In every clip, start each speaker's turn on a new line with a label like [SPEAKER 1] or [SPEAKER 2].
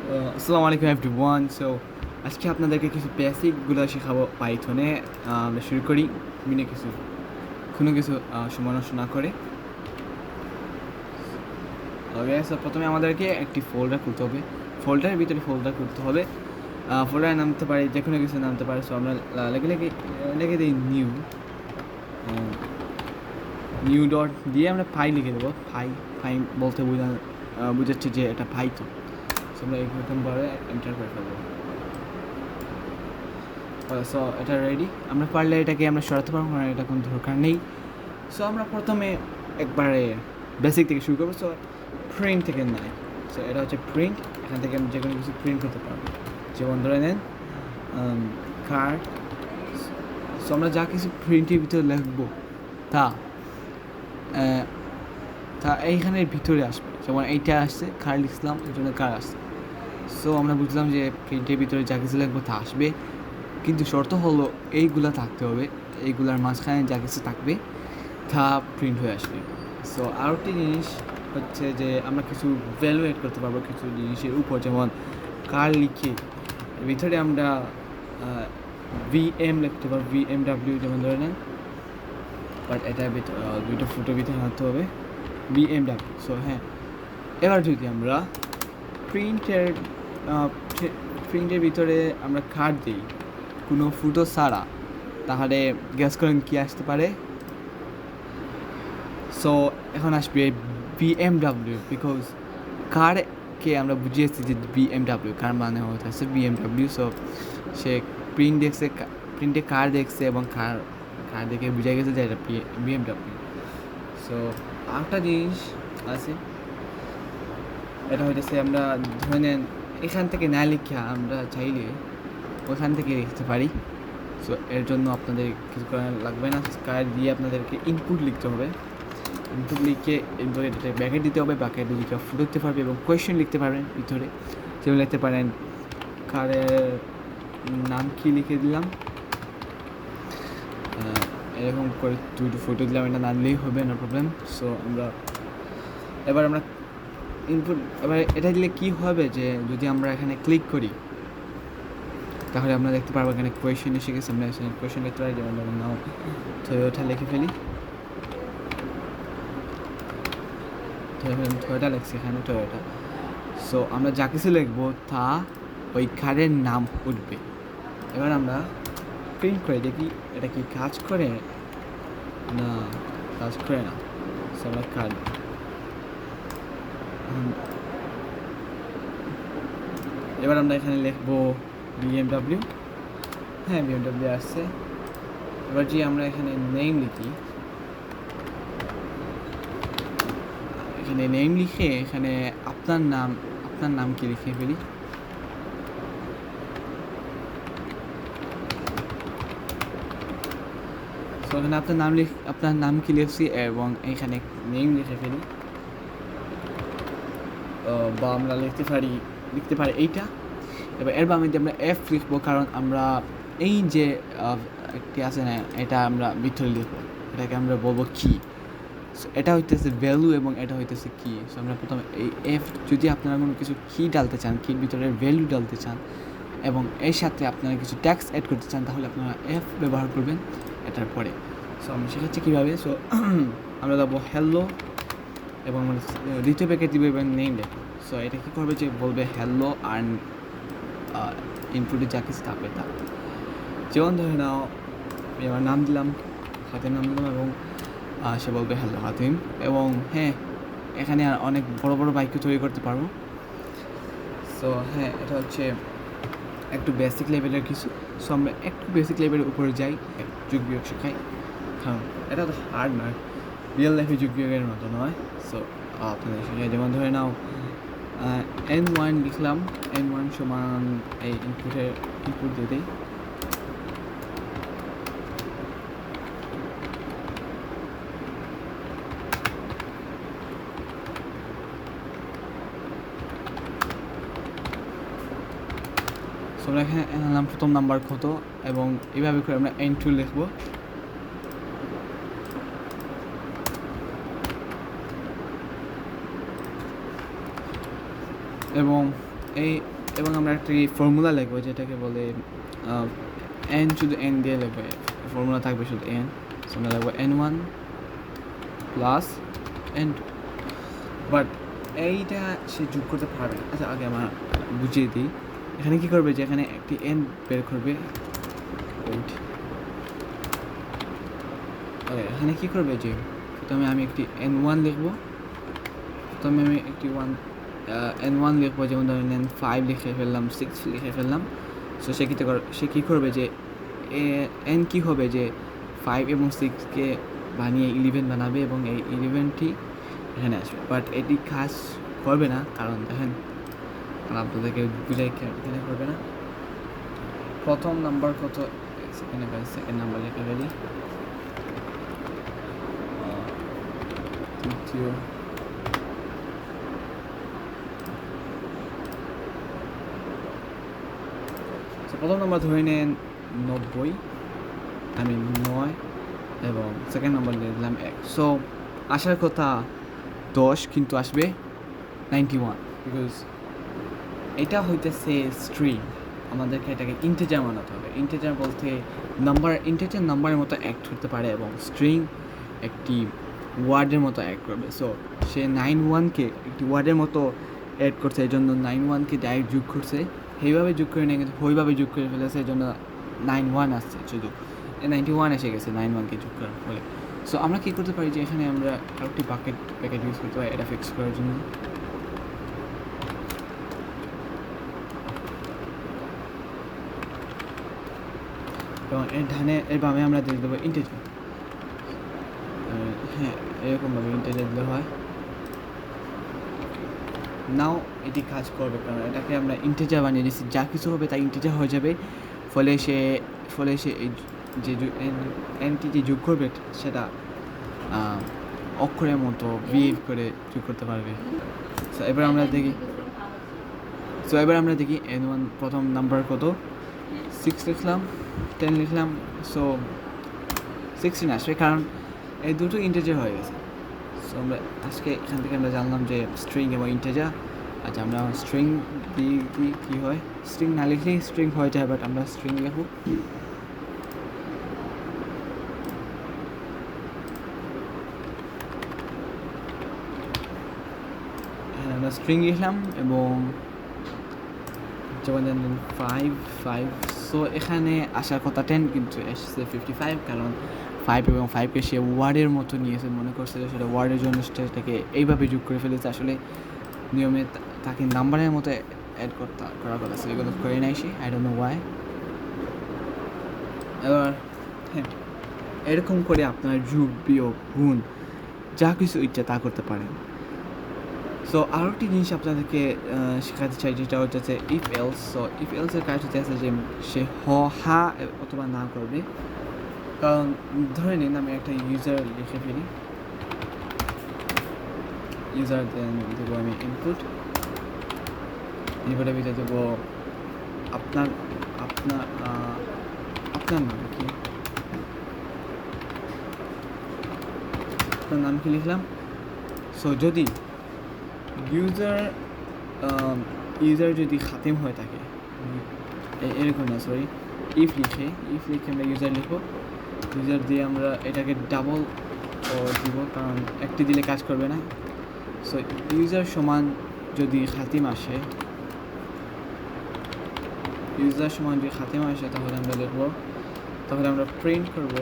[SPEAKER 1] আসসালামু আলাইকুম everyone. So আজকে আপনাদেরকে কিছু বেসিকগুলো শেখাবো পাইথনে। আমরা শুরু করি কোনো কিছু সময় নষ্ট না করে। ওকে, সো প্রথমে আমাদেরকে একটি ফোল্ডার খুলতে হবে। ফোল্ডারের ভিতরে ফোল্ডার করতে হবে। ফোল্ডারে নামতে পারে, যে কোনো কিছু নামতে পারে। সো আমরা লিখে দিই নিউ ডট দিয়ে আমরা ফাই লিখে দেবো। ফাই বলতে বুঝাচ্ছি যে এটা পাইথন। সো আমরা এরকম ভাবে এন্টার করে ফেলবো। সো এটা রেডি। আমরা পারলে এটাকে আমরা সরাতে পারবো, কারণ এটা কোনো দরকার নেই। সো আমরা প্রথমে একবারে বেসিক থেকে শুরু করবো। সো প্রিন্ট থেকে নাই। সো এটা হচ্ছে প্রিন্ট। এখান থেকে আমি যে কোনো কিছু প্রিন্ট করতে পারবো, যেমন ধরে নেন কার্ড। সো আমরা যা কিছু প্রিন্টের ভিতরে লিখবো তা তা এইখানের ভিতরে আসবে। যেমন এইটা আসছে কার লিখলাম, এই জন্য কার আসছে। সো আমরা বুঝলাম যে প্রিন্টের ভিতরে যা কিছু লিখবো তা আসবে, কিন্তু শর্ত হলো এইগুলা থাকতে হবে। এইগুলার মাঝখানে যা কিছু থাকবে তা প্রিন্ট হয়ে আসবে। সো আরেকটি জিনিস হচ্ছে যে আমরা কিছু ভ্যালু এড করতে পারবো কিছু জিনিসের উপর, যেমন কার লিখে ভিতরে আমরা ভিএম লিখতে পারবো, VMW যেমন ধরে নেন। বাট এটা দুইটা ফুটের ভিতরে আনতে হবে VMW। সো হ্যাঁ, এবার যদি আমরা প্রিন্টের ভিতরে আমরা কার্ড দিই কোনো ফুটো ছাড়া, তাহলে গ্যাস করেন কি আসতে পারে। সো এখন আসবে BMW, বিকজ কারকে আমরা বুঝিয়েছি যে BMW কার মানে হচ্ছে BMW। সো সে প্রিন্টে কার দেখছে এবং কার দেখে বুঝে গেছে যে এটা BMW। সো আরেকটা জিনিস আছে, এটা হইতেছে আমরা ধরে নেন এখান থেকে না লিখে আমরা চাইলে ওখান থেকে লিখতে পারি। সো এর জন্য আপনাদের কিছু করা লাগবে না। কার দিয়ে আপনাদেরকে ইনপুট লিখতে হবে। ইনপুট লিখে এটাতে ব্যাকেট দিতে হবে। ব্যাকেটে লিখে ফুটতে পারবে এবং কোয়েশ্চেন লিখতে পারবেন ভিতরে। যেমন লিখতে পারেন কারের নাম কি লিখে দিলাম, এরকম করে দুটো ফটো দিলাম। এটা না দিলেই হবে, নো প্রবলেম। সো এবার আমরা ইনপুট, এবার এটা দিলে কি হবে যে যদি আমরা এখানে ক্লিক করি তাহলে আমরা দেখতে পারবো এখানে কোয়েশ্চেন এসে গেছে। আমরা এখানে কোয়েশ্চেন লিখতে পারি, যেমন ধরুন নাও টয়োটা লিখে ফেলি। টয়োটা লিখছি এখানে, টয়োটা। সো আমরা যা কিছু লিখবো তা ওই কারের নাম উঠবে। এবার আমরা প্রিন্ট করে দেখি এটা কি কাজ করে না কাজ করে না। সো আমরা কার এবার আমরা এখানে লিখবো BMW। হ্যাঁ, BMW আসছে। এবার যে আমরা এখানে নেম লিখি, এখানে নেম লিখে এখানে আপনার নাম কি লিখে ফেলি। তো এখানে আপনার নাম কি লিখছি এবং এখানে নেম লিখে ফেলি। বা আমরা লিখতে পারি এইটা। এবার এর বামে আমরা F লিখবো, কারণ আমরা এই যে একটি আছে না, এটা আমরা ভিতরে লিখবো। এটাকে আমরা বলবো কি। সো এটা হইতেছে ভ্যালু এবং এটা হইতেছে কি। সো আমরা প্রথমে এই F, যদি আপনারা কোনো কিছু কি ডালতে চান, কির ভিতরে ভ্যালু ডালতে চান এবং এর সাথে আপনারা কিছু ট্যাক্স অ্যাড করতে চান, তাহলে আপনারা F ব্যবহার করবেন এটার পরে। সো আমি শেখাচ্ছি কীভাবে। সো আমরা যাবো হ্যালো এবং দ্বিতীয় প্যাকেট দিবে এবং নেম দেখো। সো এটা কী করবে যে বলবে হ্যালো আর ইনপুটে যা কিছু থাকবে তা। যেমন ধরে নাও আমি আমার নাম দিলাম, হাতের নাম দিলাম এবং সে বলবে হ্যালো হাতিম। এবং হ্যাঁ, এখানে আর অনেক বড় বড় বাক্য তৈরি করতে পারবো। সো হ্যাঁ, এটা হচ্ছে একটু বেসিক লেভেলের কিছু। সো আমরা একটু বেসিক লেভেলের উপরে যাই, যোগ বিয়োগ শেখাই, কারণ এটা তো হার্ড নয়, রিয়েল লাইফে যোগ বিয়োগের মতো নয়। সো আপনাদের শেখাই, যেমন ধরে নাও N1 লিখলাম, N1 সমান এই ইনপুট দিয়ে দিই। সো আমরা এখানে নাম প্রথম নাম্বার কত এবং এইভাবে করে আমরা N2 লিখবো। এবং এই এবং আমরা একটি ফর্মুলা লিখবো যেটাকে বলে এন, শুধু এন দিয়ে লিখবো, ফর্মুলা থাকবে শুধু এন। সো আমরা লিখবো n1 প্লাস n2, বাট এইটা সে যোগ করতে পারবে না। আচ্ছা, আগে আমরা বুঝিয়ে দিই এখানে কী করবে, যে এখানে একটি এন বের করবে, এখানে কী করবে, যে প্রথমে আমি একটি n1 লিখবো, প্রথমে আমি একটি n1 লিখবো, যেমন ধরেন n5 লিখে ফেললাম, 6 লিখে ফেললাম। সো সে কী করবে, যে n কী হবে, যে 5 এবং 6কে বানিয়ে 11 বানাবে এবং এই 11টি এখানে আসবে। বাট এটি কাজ করবে না, কারণ দেখেন আপনাদেরকে বুঝাই এখানে করবে না। প্রথম নাম্বার কত, সেকেন্ড নাম্বার লেখা ফেলি, তৃতীয়, প্রথম নাম্বার ধরে নেন 90, আমি 9, এবং সেকেন্ড নাম্বার দিলাম 1। সো আসার কথা 10, কিন্তু আসবে 91, বিকজ এটা হইতেছে স্ট্রিং। আমাদেরকে এটাকে ইন্টিজার বানাতে হবে। ইন্টিজার বলতে ইন্টিজার নাম্বারের মতো অ্যাক্ট করতে পারে, এবং স্ট্রিং একটি ওয়ার্ডের মতো অ্যাক্ট করবে। সো সে 91কে একটি ওয়ার্ডের মতো অ্যাড করছে, এই জন্য 91কে ডাইরেক্ট যোগ করছে, সেইভাবে যোগ করে নিয়ে কিন্তু ওইভাবে যোগ করে ফেলেছে, এই জন্য 91 আসছে, শুধু 91 এসে গেছে 91কে যোগ করার ফলে। সো আমরা কী করতে পারি, যে এখানে আমরা আরেকটি প্যাকেট ইউজ করতে পারি এটা ফিক্স করার জন্য। এবং এর বামে আমরা দিয়ে দেবো ইন্টিজার। হ্যাঁ, এরকমভাবে ইন্টিজার দিলে হয়। নাও এটি কাজ করবে, কারণ এটাকে আমরা ইন্টিজার বানিয়ে দিচ্ছি, যা কিছু হবে তা ইন্টিজার হয়ে যাবে। ফলে সে এই যে এনটি যে যোগ করবে সেটা অক্ষরের মতো বিহেভ করে যোগ করতে পারবে। সো এবার আমরা দেখি n1 প্রথম নাম্বার কত, 6 লিখলাম, 10 লিখলাম, সো 16 আসবে, কারণ এই দুটো ইন্টিজার হয়ে গেছে। সো আমরা আজকে এখান থেকে আমরা জানলাম যে স্ট্রিং এবং ইন্টিজার। আচ্ছা, আমরা স্ট্রিং দিয়ে কী হয়, স্ট্রিং না লিখলেই স্ট্রিং হয়ে যায়, বাট আমরা স্ট্রিং লিখব। আমরা স্ট্রিং লিখলাম এবং যেমন জানলেন 5। সো এখানে আসার কথা 10, কিন্তু এসেছে 55, কারণ 5 এবং 5কে সে ওয়ার্ডের মতো নিয়েছে, মনে করছে যে সেটা ওয়ার্ডের জন্য সেটাকে এইভাবে যোগ করে ফেলেছে। আসলে নিয়মে তাকে নাম্বারের মতো অ্যাড করার কথা ছিল, এগুলো করে নাই সে, আই ডোন্ট নো ওয়াই। এবার হ্যাঁ, এরকম করে আপনার যোগ, বিয়োগ, গুণ যা কিছু ইচ্ছা তা করতে পারেন। সো আরও একটি জিনিস আপনাদেরকে শেখাতে চাই, যেটা হচ্ছে ইফ এলস। সো ইফ এলসের কাজ হচ্ছে যে সে হা অথবা না করবে। কারণ ধরে নিন আমি একটা ইউজার লিখে ফেলি, ইউজার দেবো আমি ইনপুটের ভিতরে দেবো আপনার নাম কি, আপনার নাম কি লিখলাম। সো যদি ইউজার যদি খাতেম হয়ে থাকে, এরকম না, সরি, ইফ লিখে আমরা ইউজার লিখবো। ইউজার দিয়ে আমরা এটাকে ডাবল দিব, কারণ একটি দিলে কাজ করবে না। সো ইউজার সমান যদি খাতিম আসে, তাহলে আমরা লিখবো, তাহলে আমরা প্রিন্ট করবো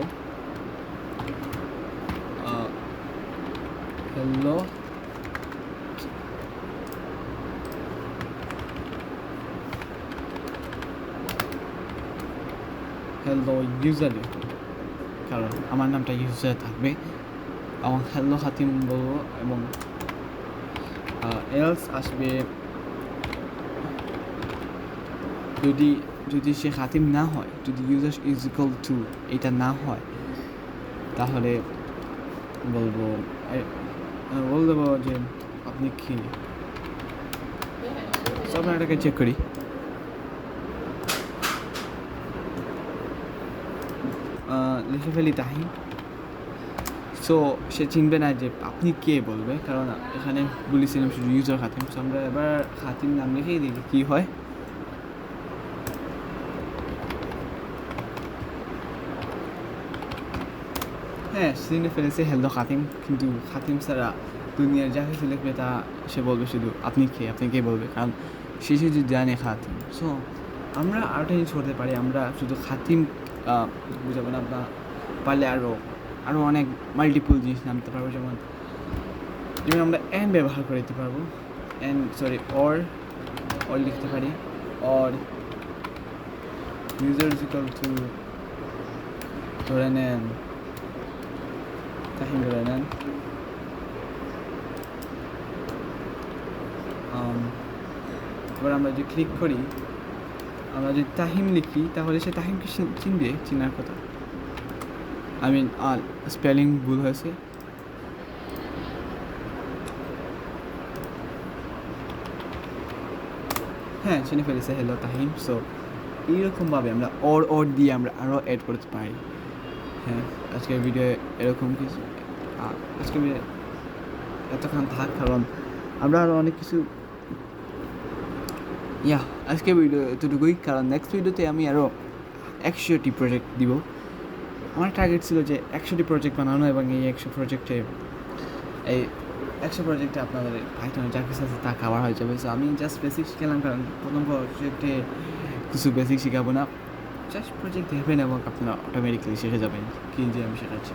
[SPEAKER 1] হ্যালো ইউজার লিখবো, কারণ আমার নামটা ইউজার থাকবে, এবং হ্যালো খাতিম বলবো, এবং এলস আসবে যদি সে খাতিম না হয়, যদি ইউজার ইজ ইকুয়াল টু এটা না হয়, তাহলে বলবো দেবো যে আপনি কি। সব এটাকে চেক করি, লিখে ফেলি তাহিম। সো সে চিনবে না যে আপনি কে বলবে, কারণ এখানে বলেছিলাম শুধু ইউজার খাতিম। সো আমরা এবার খাতিম নাম লিখেই দেখি কী হয়। হ্যাঁ, চিনে ফেলেছে হেলদো খাতিম, কিন্তু খাতিম ছাড়া দুনিয়ার যাকে লিখবে তা সে বলবে শুধু আপনি কে বলবে, কারণ সে শুধু জানে খাতিম। সো আমরা আরেকটা জিনিস করতে পারি, আমরা শুধু খাতিম বুঝাবো না, বা পারলে আরও অনেক মাল্টিপল জিনিস নামতে পারবো, যেমন আমরা অ্যান্ড ব্যবহার করে দিতে পারবো, অর লিখতে পারি, or user is equal to ধরে নেন তাহিম, ধরে নেন এবার আমরা যদি ক্লিক করি, আমরা যদি তাহিম লিখি তাহলে সে তাহিমকে চিনবে, চিনার কথা। স্পেলিং ভুল হয়েছে। হ্যাঁ, চিনে ফেলেছে হেলো তাহিম। সো এইরকমভাবে আমরা অর দিয়ে আমরা আরও অ্যাড করতে পারি। হ্যাঁ, আজকের ভিডিও এরকম কিছু, আজকের ভিডিও এতক্ষণ থাক, কারণ আমরা আরও অনেক কিছু আজকের ভিডিও এতটুকুই, কারণ নেক্সট ভিডিওতে আমি আরও 100টি প্রজেক্ট দিব। আমার টার্গেট ছিল যে 100টি প্রজেক্ট বানানো, এবং এই 100 প্রজেক্টে আপনাদের পাইথনে যা কিছু আছে তা কাভার হয়ে যাবে। সো আমি জাস্ট বেসিক শিখালাম, কারণ প্রথম প্রজেক্টে কিছু বেসিক শেখাবো না, জাস্ট প্রজেক্ট দেখবেন এবং আপনারা অটোমেটিক্যালি শিখে যাবেন কি যে আমি শেখাচ্ছি।